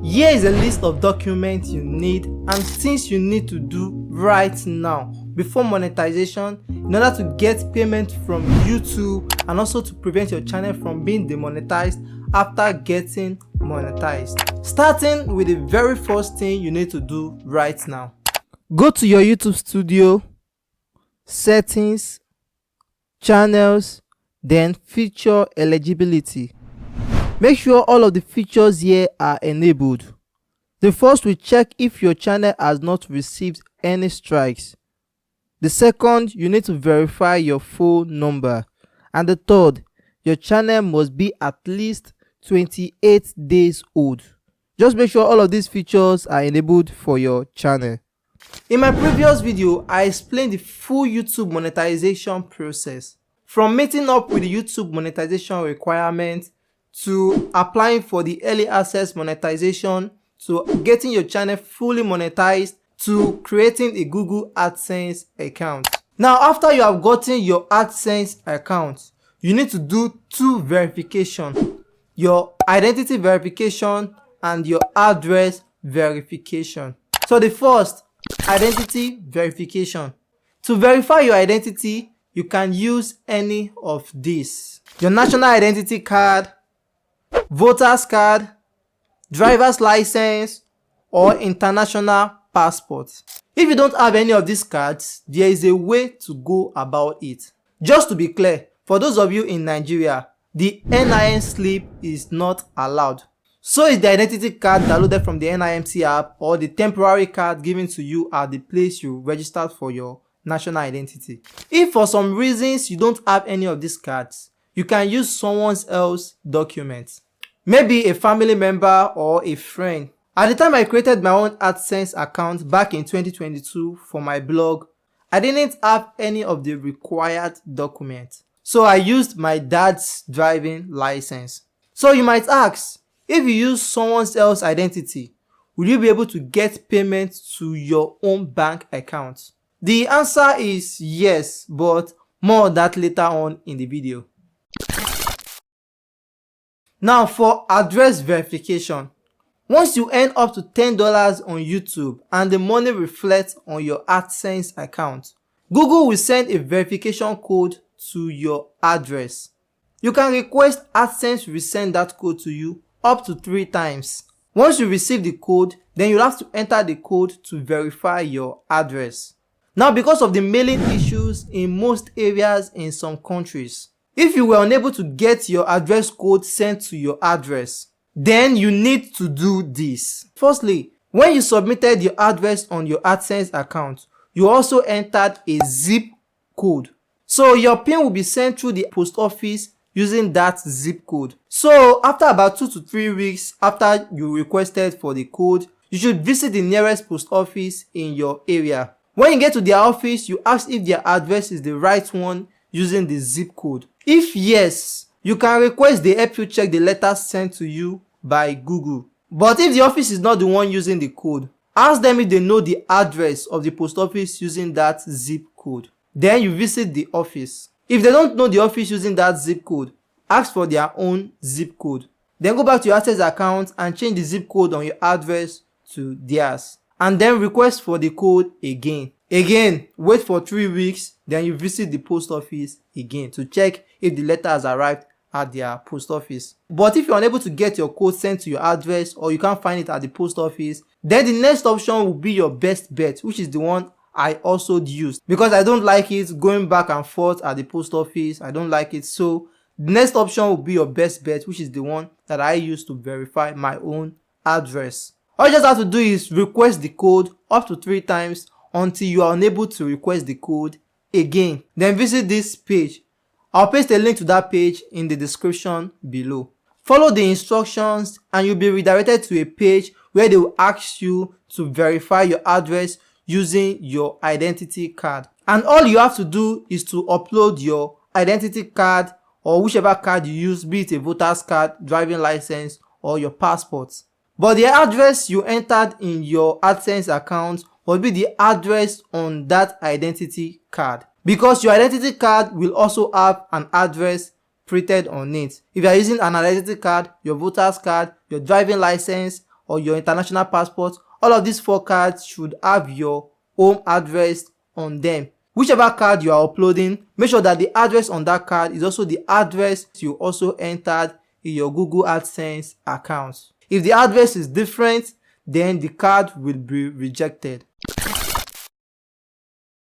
Here is a list of documents you need and things you need to do right now before monetization in order to get payment from YouTube and also to prevent your channel from being demonetized after getting monetized. Starting with the very first thing you need to do right now. Go to your YouTube studio, settings, channels, then feature eligibility. Make sure all of the features here are enabled. The first will check if your channel has not received any strikes. The second, you need to verify your phone number. And the third, your channel must be at least 28 days old. Just make sure all of these features are enabled for your channel. In my previous video, I explained the full YouTube monetization process. From meeting up with the YouTube monetization requirements, to applying for the early access monetization, to getting your channel fully monetized, to creating a Google AdSense account. Now, after you have gotten your AdSense account, you need to do two verifications: your identity verification and your address verification. So the first, identity verification. To verify your identity, you can use any of these: your national identity card, voter's card, driver's license, or international passport. If you don't have any of these cards, there is a way to go about it. Just to be clear, for those of you in Nigeria, the NIN slip is not allowed. So is the identity card downloaded from the NIMT app or the temporary card given to you at the place you registered for your national identity. If for some reasons you don't have any of these cards, you can use someone else's documents. Maybe a family member or a friend. At the time I created my own AdSense account back in 2022 for my blog, I didn't have any of the required documents. So I used my dad's driving license. So you might ask, if you use someone else's identity, will you be able to get payment to your own bank account? The answer is yes, but more on that later on in the video. Now for address verification. Once you earn up to $10 on YouTube and the money reflects on your AdSense account, Google will send a verification code to your address. You can request AdSense resend that code to you up to 3 times. Once you receive the code, then you'll have to enter the code to verify your address. Now, because of the mailing issues in most areas in some countries, if you were unable to get your address code sent to your address, then you need to do this. Firstly, when you submitted your address on your AdSense account, you also entered a zip code. So your PIN will be sent through the post office using that zip code. So after about 2 to 3 weeks after you requested for the code, you should visit the nearest post office in your area. When you get to their office, you ask if their address is the right one using the zip code. If yes, you can request they help you check the letter sent to you by Google. But if the office is not the one using the code, ask them if they know the address of the post office using that zip code. Then you visit the office. If they don't know the office using that zip code, ask for their own zip code. Then go back to your AdSense account and change the zip code on your address to theirs. And then request for the code again. Wait for 3 weeks, then you visit the post office again to check if the letter has arrived at their post office. But if you're unable to get your code sent to your address or you can't find it at the post office, then the next option will be your best bet, which is the one I also used, because I don't like it going back and forth at the post office. I don't like it. So the next option will be your best bet, which is the one that I use to verify my own address. All you just have to do is request the code up to 3 times until you are unable to request the code again. Then visit this page. I'll paste a link to that page in the description below. Follow the instructions and you'll be redirected to a page where they will ask you to verify your address using your identity card. And all you have to do is to upload your identity card or whichever card you use, be it a voter's card, driving license, or your passport. But the address you entered in your AdSense account will be the address on that identity card, because your identity card will also have an address printed on it. If you are using an identity card, your voter's card, your driving license, or your international passport, all of these 4 cards should have your home address on them. Whichever card you are uploading, make sure that the address on that card is also the address you also entered in your Google AdSense account. If the address is different, then the card will be rejected.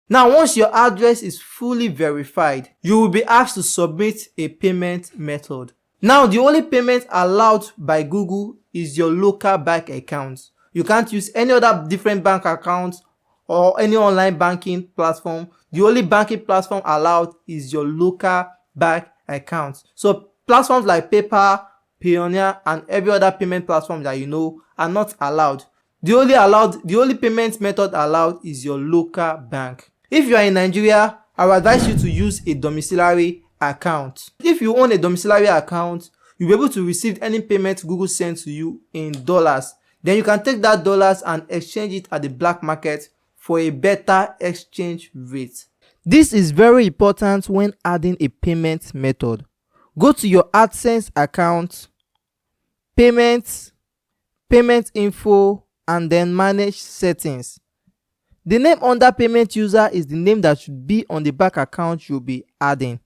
Now, once your address is fully verified, you will be asked to submit a payment method. Now, the only payment allowed by Google is your local bank account. You can't use any other different bank account or any online banking platform. The only banking platform allowed is your local bank account. So platforms like PayPal, Payoneer, and every other payment platform that you know are not allowed. The only payment method allowed is your local bank. If you are in Nigeria, I would advise you to use a domiciliary account. If you own a domiciliary account, you'll be able to receive any payment Google sends to you in dollars. Then you can take that dollars and exchange it at the black market for a better exchange rate. This is very important when adding a payment method. Go to your AdSense account, payments, payment info, and then manage settings. The name under payment user is the name that should be on the bank account you'll be adding.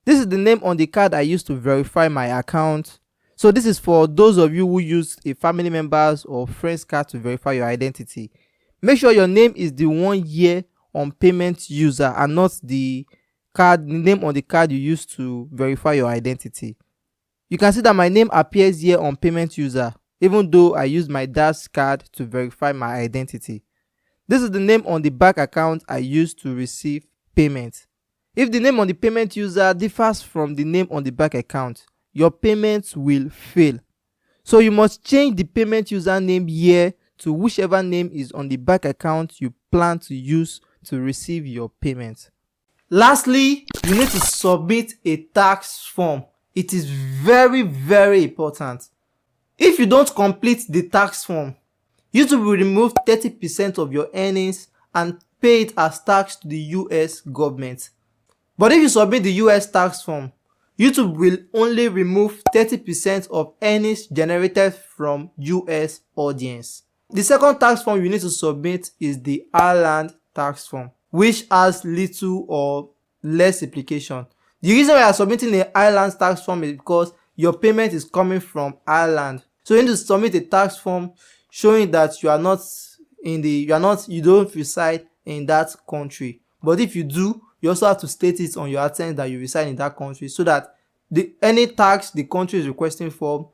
This is the name on the card I used to verify my account. So this is for those of you who use a family member's or friend's card to verify your identity. Make sure your name is the one here on payment user and not the name on the card you used to verify your identity. You can see that my name appears here on payment user, even though I used my dad's card to verify my identity. This is the name on the bank account I used to receive payment. If the name on the payment user differs from the name on the bank account, your payments will fail. So you must change the payment user name here to whichever name is on the bank account you plan to use to receive your payment. Lastly, you need to submit a tax form. It is very, very important. If you don't complete the tax form, YouTube will remove 30% of your earnings and pay it as tax to the US government. But if you submit the US tax form, YouTube will only remove 30% of earnings generated from US audience. The second tax form you need to submit is the Ireland tax form, which has little or less implication. The reason why you are submitting the Ireland tax form is because your payment is coming from Ireland. So you need to submit a tax form showing that you don't reside in that country. But if you do, you also have to state it on your AdSense that you reside in that country, so that any tax the country is requesting for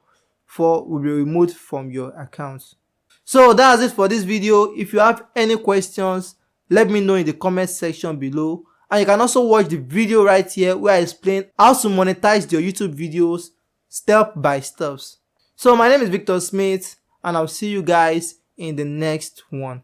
will be removed from your account. So that's it for this video. If you have any questions, let me know in the comment section below. And you can also watch the video right here where I explain how to monetize your YouTube videos step by steps. So my name is Victor Smith, and I'll see you guys in the next one.